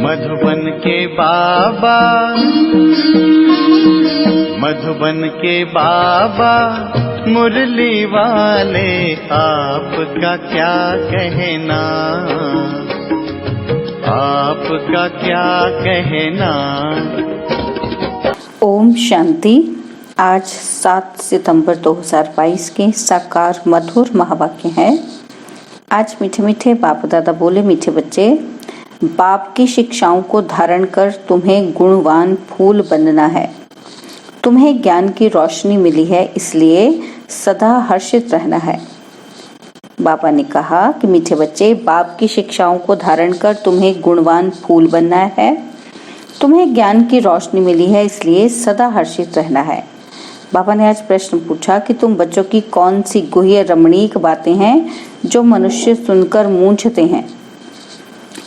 मधुबन के बाबा, मधुबन के बाबा मुरली वाले, आपका क्या कहना, आपका क्या कहना। ओम शांति। आज 7 सितंबर 2022 के साकार मधुर महावाक्य हैं। आज मीठे मीठे बाप दादा बोले, मीठे बच्चे, बाप की शिक्षाओं को धारण कर तुम्हें गुणवान फूल बनना है। तुम्हें ज्ञान की रोशनी मिली है, इसलिए सदा हर्षित रहना है। बाबा ने कहा कि मीठे बच्चे, बाप की शिक्षाओं को धारण कर तुम्हें गुणवान फूल बनना है। तुम्हें ज्ञान की रोशनी मिली है, इसलिए सदा हर्षित रहना है। बाबा ने आज प्रश्न पूछा कि तुम बच्चों की कौन सी गुह्य रमणीक बातें हैं जो मनुष्य सुनकर मूंझते हैं।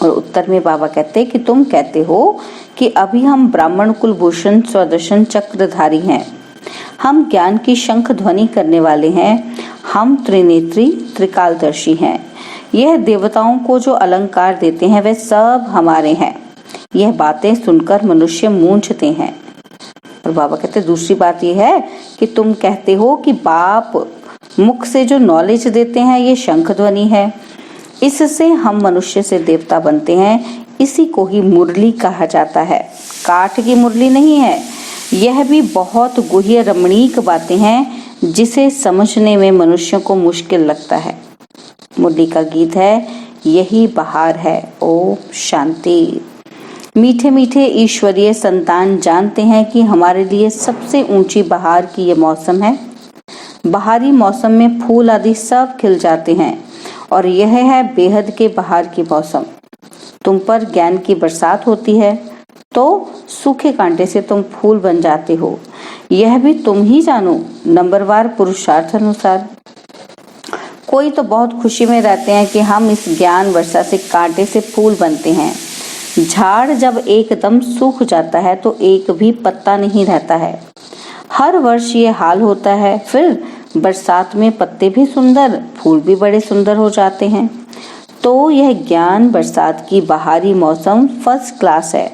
और उत्तर में बाबा कहते कि तुम कहते हो कि अभी हम ब्राह्मण कुलभूषण स्वदर्शन चक्रधारी हैं, हम ज्ञान की शंख ध्वनि करने वाले हैं, हम त्रिनेत्री त्रिकालदर्शी हैं। यह देवताओं को जो अलंकार देते हैं वे सब हमारे हैं। यह बातें सुनकर मनुष्य मूंझते हैं। और बाबा कहते दूसरी बात यह है कि तुम कहते हो कि बाप मुख से जो नॉलेज देते हैं ये शंख ध्वनि है, इससे हम मनुष्य से देवता बनते हैं। इसी को ही मुरली कहा जाता है, काठ की मुरली नहीं है। यह भी बहुत गुह्य रमणीक बातें हैं जिसे समझने में मनुष्यों को मुश्किल लगता है। मुरली का गीत है, यही बहार है। ओम शांति। मीठे मीठे ईश्वरीय संतान जानते हैं कि हमारे लिए सबसे ऊंची बहार की ये मौसम है। बहारी मौसम में फूल आदि सब खिल जाते हैं और यह है बेहद के बहार की मौसम। तुम पर ज्ञान की बरसात होती है तो सूखे कांटे से तुम फूल बन जाते हो। यह भी तुम ही जानो, नंबरवार पुरुषार्थ अनुसार। कोई तो बहुत खुशी में रहते हैं कि हम इस ज्ञान वर्षा से कांटे से फूल बनते हैं। झाड़ जब एकदम सूख जाता है तो एक भी पत्ता नहीं रहता है। हर वर्ष ये हाल होता है। फिर बरसात में पत्ते भी सुंदर, फूल भी बड़े सुंदर हो जाते हैं। तो यह ज्ञान बरसात की बहारी मौसम फर्स्ट क्लास है।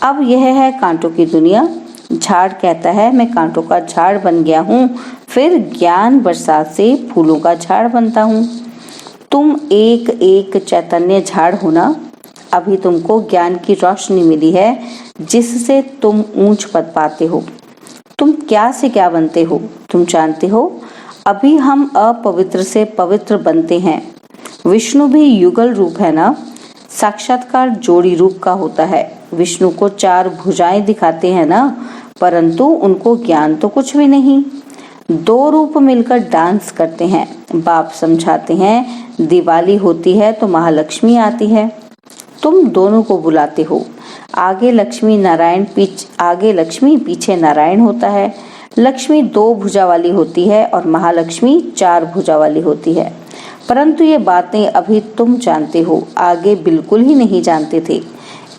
अब यह है कांटों की दुनिया। झाड़ कहता है मैं कांटों का झाड़ बन गया हूँ, फिर ज्ञान बरसात से फूलों का झाड़ बनता हूँ। तुम एक एक चैतन्य झाड़ हो ना। अभी तुमको ज्ञान की रोशनी मिली है जिससे तुम ऊंच पद पाते हो। तुम क्या से क्या बनते हो तुम जानते हो। अभी हम अपवित्र से पवित्र बनते हैं। विष्णु भी युगल रूप है ना। साक्षात्कार जोड़ी रूप का होता है। विष्णु को 4 भुजाएं दिखाते हैं ना, परंतु उनको ज्ञान तो कुछ भी नहीं। 2 रूप मिलकर डांस करते हैं। बाप समझाते हैं दिवाली होती है तो महालक्ष्मी आती है। तुम दोनों को बुलाते हो। आगे लक्ष्मी पीछे नारायण होता है। लक्ष्मी 2 भुजा वाली होती है और महालक्ष्मी 4 भुजा वाली होती है। परंतु ये बातें अभी तुम जानते हो, आगे बिल्कुल ही नहीं जानते थे।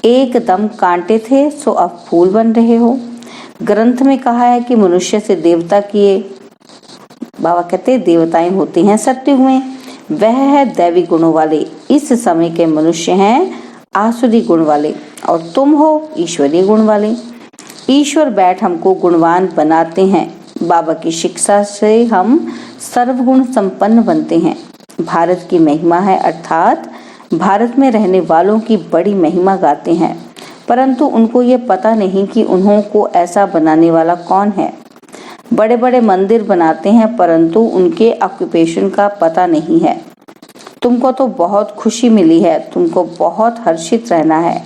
एकदम कांटे थे सो अब फूल बन रहे हो। ग्रंथ में कहा है कि मनुष्य से देवता किए। बाबा कहते देवताएं होते हैं सत्युग में, वह है दैवी गुणों वाले। इस समय के मनुष्य हैं आसुरी गुण वाले और तुम हो ईश्वरीय गुण वाले। ईश्वर बैठ हमको गुणवान बनाते हैं। बाबा की शिक्षा से हम सर्वगुण संपन्न बनते हैं। भारत की महिमा है, अर्थात भारत में रहने वालों की बड़ी महिमा गाते हैं, परंतु उनको ये पता नहीं कि उन्हों को ऐसा बनाने वाला कौन है। बड़े बड़े मंदिर बनाते हैं परंतु उनके ऑक्यूपेशन का पता नहीं है। तुमको तो बहुत खुशी मिली है, तुमको बहुत हर्षित रहना है।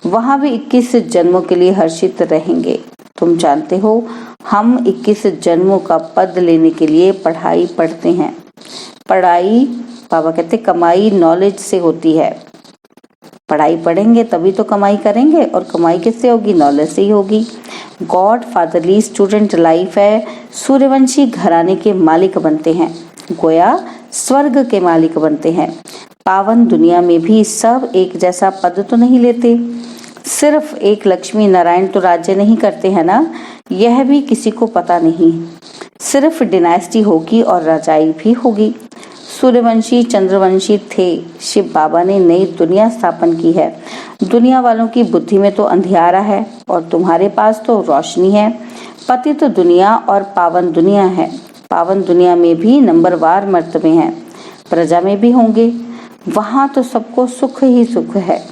वहां भी 21 जन्मों के लिए हर्षित रहेंगे। तुम जानते हो हम 21 जन्मों का पद लेने के लिए पढ़ाई पढ़ते हैं। पढ़ाई बाबा कहते कमाई नॉलेज से होती है। पढ़ाई पढ़ेंगे तभी तो कमाई करेंगे, और कमाई किससे होगी? नॉलेज से ही होगी। गॉड फादरली स्टूडेंट लाइफ है। सूर्यवंशी घराने के मालिक बनते हैं, गोया स्वर्ग के मालिक बनते हैं। पावन दुनिया में भी सब एक जैसा पद तो नहीं लेते। सिर्फ एक लक्ष्मी नारायण तो राज्य नहीं करते हैं ना, यह भी किसी को पता नहीं। सिर्फ डिनास्टी होगी और राजाई भी होगी। सूर्यवंशी चंद्रवंशी थे। शिव बाबा ने नई दुनिया स्थापन की है। दुनिया वालों की बुद्धि में तो अंधियारा है और तुम्हारे पास तो रोशनी है। पति तो दुनिया और पावन दुनिया है। पावन दुनिया में भी नंबरवार मर्तबे हैं, प्रजा में भी होंगे। वहां तो सबको सुख ही सुख है।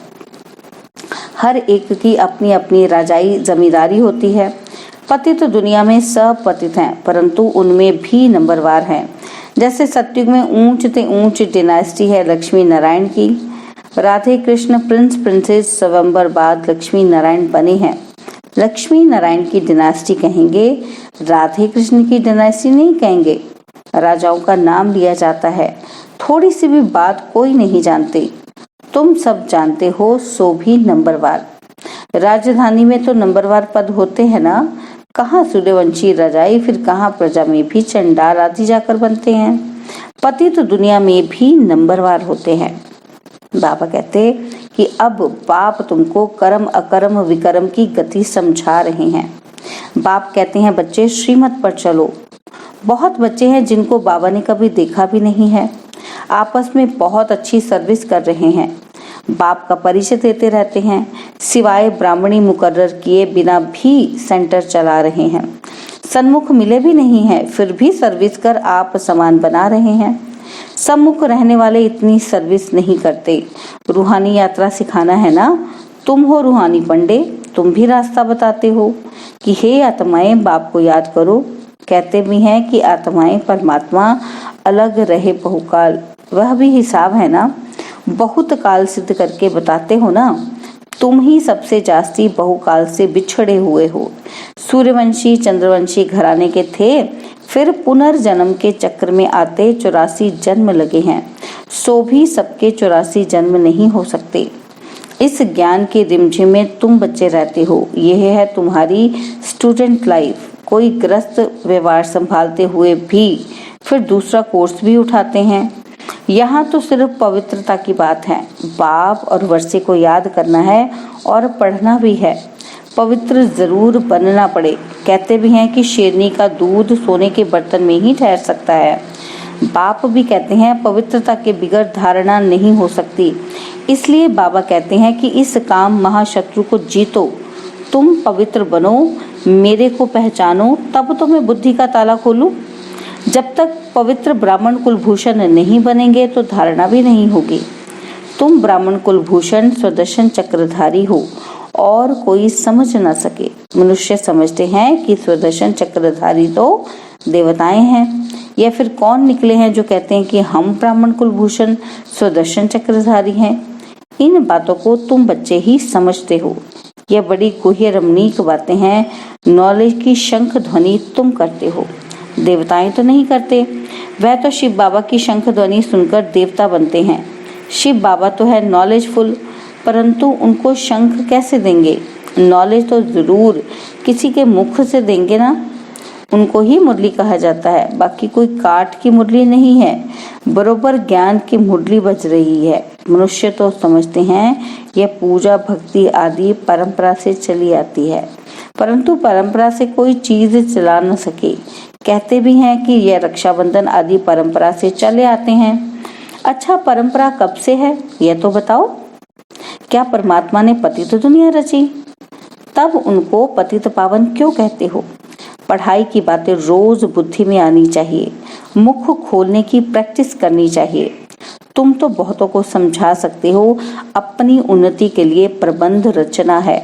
हर एक की अपनी अपनी राजाई जमींदारी होती है। पति तो दुनिया में सब पतित हैं, परंतु उनमें भी नंबरवार हैं। जैसे सतयुग में ऊंच से ऊंच डिनास्टी है लक्ष्मी नारायण की। राधे कृष्ण प्रिंस प्रिंसेस स्वयंवर बाद लक्ष्मी नारायण बने हैं। लक्ष्मी नारायण की डिनास्टी कहेंगे, राधे कृष्ण की डिनास्टी नहीं कहेंगे। राजाओं का नाम लिया जाता है, थोड़ी सी भी बात कोई नहीं जानते। तुम सब जानते हो, सो भी नंबरवार। राजधानी में तो नंबरवार पद होते हैं ना। कहाँ सूर्यवंशी रजाई, फिर कहाँ प्रजा में भी चंडाल आदि जाकर बनते हैं। पति तो दुनिया में भी नंबरवार होते हैं। बाबा कहते कि अब बाप तुमको कर्म अकर्म विकर्म की गति समझा रहे हैं। बाप कहते हैं बच्चे श्रीमत पर चलो। बहुत बच्चे हैं जिनको बाबा ने कभी देखा भी नहीं है, आपस में बहुत अच्छी सर्विस कर रहे हैं, बाप का परिचय देते रहते हैं, सिवाय ब्राह्मणी मुकर्रर किए बिना भी सेंटर चला रहे हैं। सन्मुख मिले भी नहीं है, फिर भी सर्विस कर आप समान बना रहे हैं। सम्मुख रहने वाले इतनी सर्विस नहीं करते। रूहानी यात्रा सिखाना है ना। तुम हो रूहानी पंडे, तुम भी रास्ता बताते हो कि हे आत्माएं बाप को याद करो। कहते भी हैं कि आत्माएं परमात्मा अलग रहे बहुकाल, वह भी हिसाब है ना। बहुत काल सिद्ध करके बताते हो ना। तुम ही सबसे जास्ती बहुकाल से बिछड़े हुए हो। सूर्यवंशी चंद्रवंशी घराने के थे, फिर पुनर्जन्म के चक्र में आते 84 जन्म लगे हैं। सो भी सबके 84 जन्म नहीं हो सकते। इस ज्ञान के रिमझिम में तुम बच्चे रहते हो। यह है तुम्हारी स्टूडेंट लाइफ। कोई ग्रस्त व्यवहार संभालते हुए भी फिर दूसरा कोर्स भी उठाते हैं। यहाँ तो सिर्फ पवित्रता की बात है। बाप और वर्षे को याद करना है और पढ़ना भी है। पवित्र जरूर बनना पड़े। कहते भी हैं कि शेरनी का दूध सोने के बर्तन में ही ठहर सकता है। बाप भी कहते हैं पवित्रता के बिगड़ धारणा नहीं हो सकती। इसलिए बाबा कहते हैं कि इस काम महाशत्रु को जीतो। तुम पवित्र बनो, मेरे को पहचानो, तब तो मैं बुद्धि का ताला खोलूं। जब तक पवित्र ब्राह्मण कुलभूषण नहीं बनेंगे तो धारणा भी नहीं होगी। तुम ब्राह्मण कुलभूषण स्वदर्शन चक्रधारी हो और कोई समझ न सके। मनुष्य समझते हैं कि स्वदर्शन चक्रधारी तो देवताएं हैं, या फिर कौन निकले हैं जो कहते हैं कि हम ब्राह्मण कुलभूषण स्वदर्शन चक्रधारी हैं। इन बातों को तुम बच्चे ही समझते हो। यह बड़ी गुह्य रमणीक बातें हैं। नॉलेज की शंख ध्वनि तुम करते हो, देवताएं तो नहीं करते। वह तो शिव बाबा की शंख ध्वनि सुनकर देवता बनते हैं। शिव बाबा तो है नॉलेजफुल, परंतु उनको शंख कैसे देंगे? नॉलेज तो जरूर किसी के मुख से देंगे ना। उनको ही मुरली कहा जाता है, बाकी कोई काठ की मुरली नहीं है। बरोबर ज्ञान की मुरली बज रही है। मनुष्य तो समझते हैं यह पूजा भक्ति आदि परंपरा से चली आती है, परंतु परंपरा से कोई चीज चला न सके। कहते भी हैं कि यह रक्षाबंधन आदि परंपरा से चले आते हैं। अच्छा, परंपरा कब से है यह तो बताओ। क्या परमात्मा ने पतित दुनिया रची? तब उनको पतित पावन क्यों कहते हो? पढ़ाई की बातें रोज बुद्धि में आनी चाहिए। मुख खोलने की प्रैक्टिस करनी चाहिए। तुम तो बहुतों को समझा सकते हो। अपनी उन्नति के लिए प्रबंध रचना है।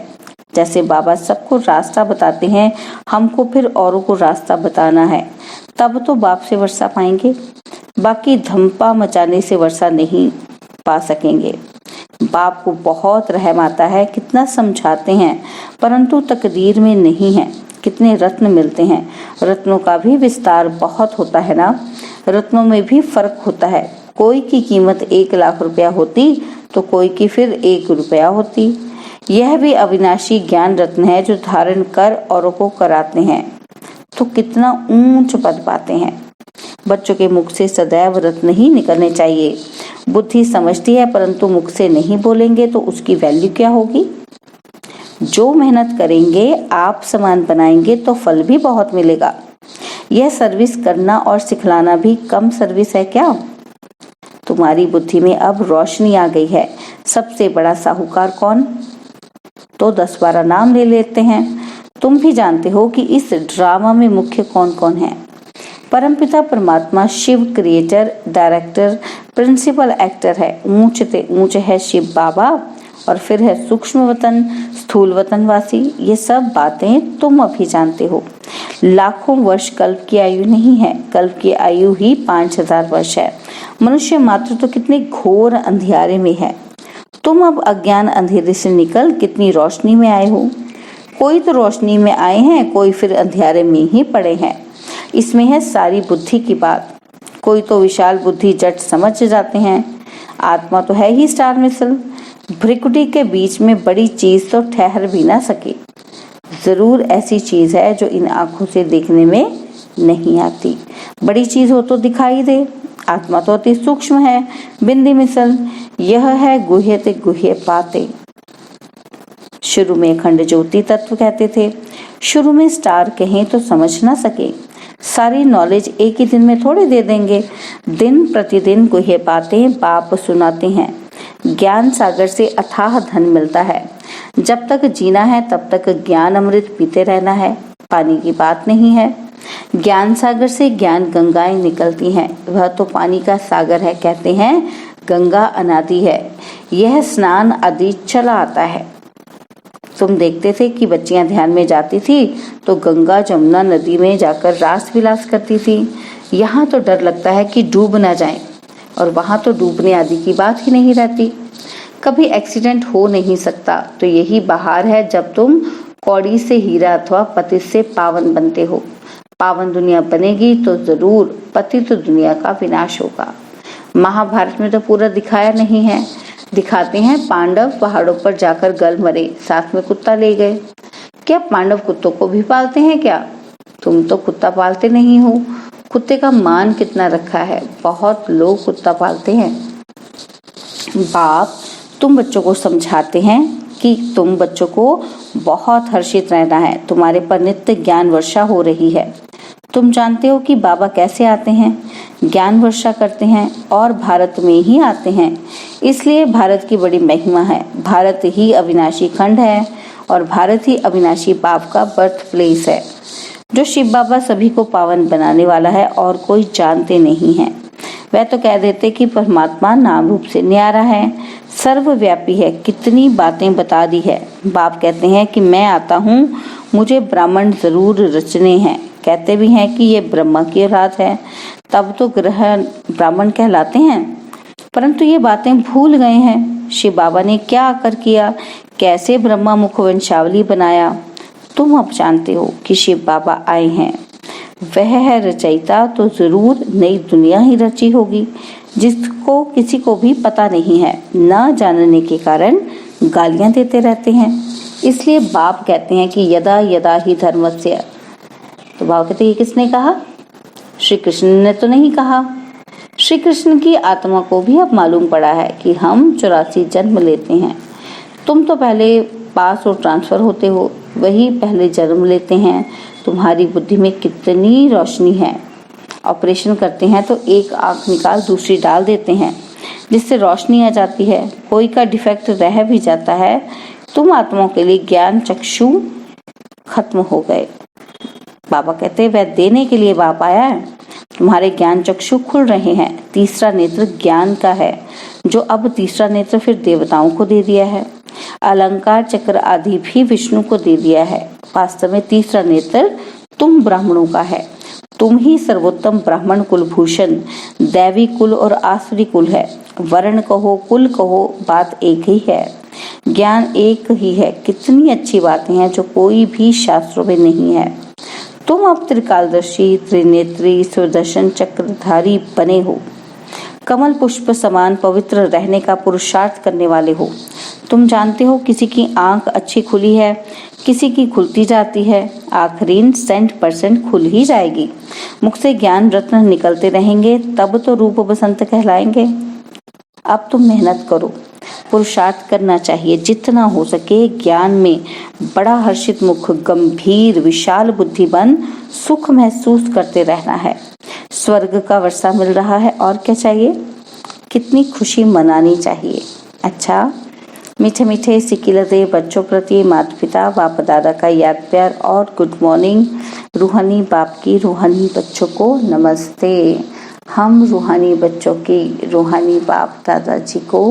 जैसे बाबा सबको रास्ता बताते हैं, हमको फिर औरों को रास्ता बताना है। तब तो बाप से वर्षा पाएंगे, बाकी धम्पा मचाने से वर्षा नहीं पा सकेंगे। बाप को बहुत रहम आता है, कितना समझाते हैं, परंतु तकदीर में नहीं है। कितने रत्न मिलते हैं, रत्नों का भी विस्तार बहुत होता है ना। रत्नों में भी फर्क होता है। कोई की कीमत 1 लाख रुपया होती तो कोई की फिर 1 रुपया होती। यह भी अविनाशी ज्ञान रत्न है जो धारण कर औरों को कराते हैं, तो कितना ऊंच पद पाते हैं। बच्चों के मुख से सदैव रत्न ही निकलने चाहिए। बुद्धि समझती है, परंतु मुख से नहीं बोलेंगे तो उसकी वैल्यू क्या होगी? जो मेहनत करेंगे, आप समान बनाएंगे तो फल भी बहुत मिलेगा। यह सर्विस करना और सिखलाना भी कम सर्विस है क्या? तुम्हारी बुद्धि में अब रोशनी आ गई है। सबसे बड़ा साहूकार कौन? तो 10-12 नाम ले लेते हैं। तुम भी जानते हो कि इस ड्रामा में मुख्य कौन कौन है। परमपिता परमात्मा Shiv creator, director, principal actor है। ऊंच से ऊंच है शिव बाबा, और फिर है सूक्ष्म वतन, स्थूल वतनवासी। ये सब बातें तुम अभी जानते हो। लाखों वर्ष कल्प की आयु नहीं है, कल्प की आयु ही 5000 वर्ष है। मनुष्य मात्र तो कितने घोर अंधियारे में है। तुम अब अज्ञान अंधेरे से निकल कितनी रोशनी में आए हो। कोई तो रोशनी में आए हैं, कोई फिर अंधियारे में ही पड़े हैं। इसमें है सारी बुद्धि की बात। कोई तो विशाल बुद्धि जट समझ जाते हैं। आत्मा तो है ही स्टार मिसल। भ्रिकुटी के बीच में बड़ी चीज तो ठहर भी ना सके। जरूर ऐसी चीज है जो इन आंखों से देखने में नहीं आती। बड़ी चीज हो तो दिखाई दे। आत्मा तो अति सूक्ष्म है, बिंदी मिसल। यह है गुह्य ते गुह्य बातें। शुरू में अखंड ज्योति तत्व कहते थे। शुरू में स्टार कहें तो समझ ना सके। सारी नॉलेज एक ही दिन में थोड़ी दे देंगे। दिन प्रतिदिन गुह्य बातें बाप सुनाते हैं। ज्ञान सागर से अथाह धन मिलता है। जब तक जीना है तब तक ज्ञान अमृत पीते रहना है। पानी की बात नहीं है। ज्ञान सागर से ज्ञान गंगाएं निकलती हैं। वह तो पानी का सागर है। कहते हैं गंगा अनादि है। यह स्नान आदि चला आता है। तुम देखते थे कि बच्चियां ध्यान में जाती थी तो गंगा जमुना नदी में जाकर रास विलास करती थी। यहाँ तो डर लगता है कि डूब ना जाएं, और वहां तो डूबने आदि की बात ही नहीं रहती। कभी एक्सीडेंट हो नहीं सकता। तो यही बहार है जब तुम कौड़ी से हीरा अथवा पतित से पावन बनते हो। पावन दुनिया बनेगी तो जरूर पतित दुनिया का विनाश होगा। महाभारत में तो पूरा दिखाया नहीं है। दिखाते हैं पांडव पहाड़ों पर जाकर गल मरे, साथ में कुत्ता ले गए। क्या पांडव कुत्तों को भी पालते हैं क्या? तुम तो कुत्ता पालते नहीं हो। कुत्ते का मान कितना रखा है। बहुत लोग कुत्ता पालते हैं। बाप तुम बच्चों को समझाते हैं कि तुम बच्चों को बहुत हर्षित रहना है। तुम्हारे पर नित्य ज्ञान वर्षा हो रही है। तुम जानते हो कि बाबा कैसे आते हैं? ज्ञान वर्षा करते हैं और भारत में ही आते हैं। इसलिए भारत की बड़ी महिमा है। भारत ही अविनाशी खंड है और भारत ही अविनाशी बाप का बर्थ प्लेस है। जो शिव बाबा सभी को पावन बनाने वाला है और कोई जानते नहीं है। वह तो कह देते कि परमात्मा नाम रूप से न्यारा है, सर्वव्यापी है, कितनी बातें बता दी है। बाप कहते हैं कि मैं आता हूँ, मुझे ब्राह्मण जरूर रचने हैं। कहते भी हैं कि ये ब्रह्मा की औलाद है, तब तो ग्रह ब्राह्मण कहलाते हैं। परंतु ये बातें भूल गए हैं। शिव बाबा ने क्या आकर किया, कैसे ब्रह्मा मुख वंशावली बनाया। तुम अब जानते हो कि शिव बाबा आए हैं। वह है रचयिता, तो जरूर नई दुनिया ही रची होगी, जिसको किसी को भी पता नहीं है। न जानने के कारण गालियां देते रहते हैं। इसलिए बाप कहते हैं कि यदा यदा ही धर्मस्य। तो बाप कहते हैं ये किसने कहा? श्री कृष्ण ने तो नहीं कहा। श्री कृष्ण की आत्मा को भी अब मालूम पड़ा है कि हम 84 जन्म लेते हैं। तुम तो पहले पास और ट्रांसफर होते हो, वही पहले जन्म लेते हैं। तुम्हारी बुद्धि में कितनी रोशनी है। ऑपरेशन करते हैं तो एक आंख निकाल दूसरी डाल देते हैं, जिससे रोशनी आ जाती है। कोई का डिफेक्ट रह भी जाता है। तुम आत्माओं के लिए ज्ञान चक्षु खत्म हो गए। बाबा कहते हैं वह देने के लिए बाप आया है। तुम्हारे ज्ञान चक्षु खुल रहे हैं। तीसरा नेत्र ज्ञान का है, जो अब तीसरा नेत्र फिर देवताओं को दे दिया है। अलंकार चक्र आदि भी विष्णु को दे दिया है। वास्तव में तीसरा नेत्र तुम ब्राह्मणों का है। तुम ही सर्वोत्तम ब्राह्मण कुलभूषण, दैवी कुल और आसुरी कुल है। वर्ण कहो कुल कहो, बात एक ही है। ज्ञान एक ही है। कितनी अच्छी बातें हैं जो कोई भी शास्त्रों में नहीं है। तुम अब त्रिकालदर्शी, त्रिनेत्री, सुदर्शन चक्रधारी बने हो। कमल पुष्प समान पवित्र रहने का पुरुषार्थ करने वाले हो। तुम जानते हो किसी की आंख अच्छी खुली है, किसी की खुलती जाती है। आखिरीन 100% खुल ही जाएगी। मुख से ज्ञान रत्न निकलते रहेंगे, तब तो रूप बसंत कहलाएंगे। अब तुम मेहनत करो। पुरुषार्थ करना चाहिए जितना हो सके। ज्ञान में बड़ा हर्षित मुख, गंभीर विशाल बुद्धि बन सुख महसूस करते रहना है। स्वर्ग का वर्षा मिल रहा है, और क्या चाहिए? कितनी खुशी मनानी चाहिए। अच्छा। मीठे मीठे सिकिलते बच्चों प्रति माता पिता बाप दादा का याद प्यार और गुड मॉर्निंग। रूहानी बाप की रूहानी बच्चों को नमस्ते। हम रूहानी बच्चों की रूहानी बाप दादाजी को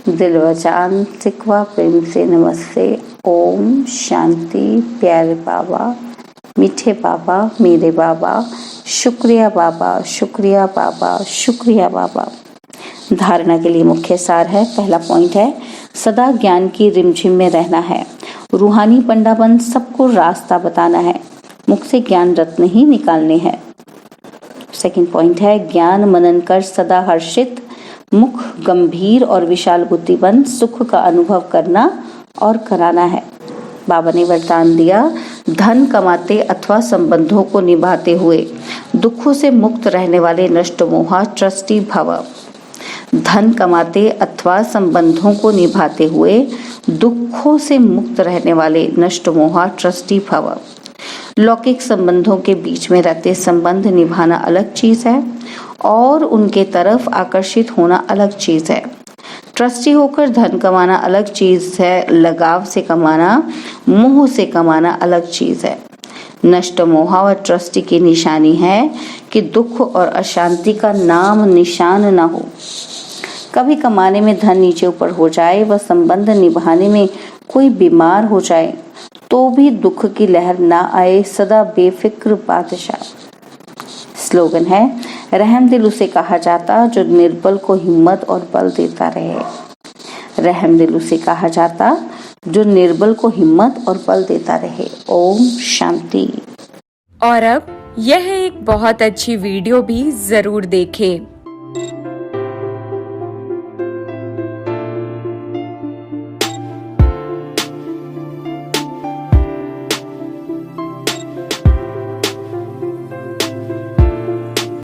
दिल व जान सिकवा प्रेम से नमस्ते। ओम शांति। प्यारे बाबा, मीठे बाबा, मेरे बाबा, शुक्रिया बाबा, शुक्रिया बाबा, शुक्रिया बाबा। धारणा के लिए मुख्य सार है। पहला पॉइंट है, सदा ज्ञान की रिमझिम में रहना है। रूहानी पंडाबन सबको रास्ता बताना है, मुख से ज्ञान रत्न ही निकालने हैं। सेकंड पॉइंट है, ज्ञान मनन कर सदा हर्षित, मुख गंभीर और विशाल बुद्धिबन सुख का अनुभव करना और कराना है। बाबा ने वरदान दिया, धन कमाते अथवा संबंधों को निभाते हुए दुखों से मुक्त रहने वाले नष्ट मोहा ट्रस्टी भव। धन कमाते अथवा संबंधों को निभाते हुए दुखों से मुक्त रहने वाले नष्ट मोहा ट्रस्टी भव। लौकिक संबंधों के बीच में रहते संबंध निभाना अलग चीज है और उनके तरफ आकर्षित होना अलग चीज है। ट्रस्टी होकर धन कमाना अलग चीज है, लगाव से कमाना, मोह से कमाना अलग चीज है। नष्ट मोहा व ट्रस्टी की निशानी है कि दुख और अशांति का नाम निशान न हो। कभी कमाने में धन नीचे ऊपर हो जाए व संबंध निभाने में कोई बीमार हो जाए तो भी दुख की लहर ना आए, सदा बेफिक्र बादशाह। स्लोगन है, रहम दिल उसे कहा जाता जो निर्बल को हिम्मत और बल देता रहे। रहम दिल उसे कहा जाता जो निर्बल को हिम्मत और बल देता रहे। ओम शांति। और अब यह एक बहुत अच्छी वीडियो भी जरूर देखें।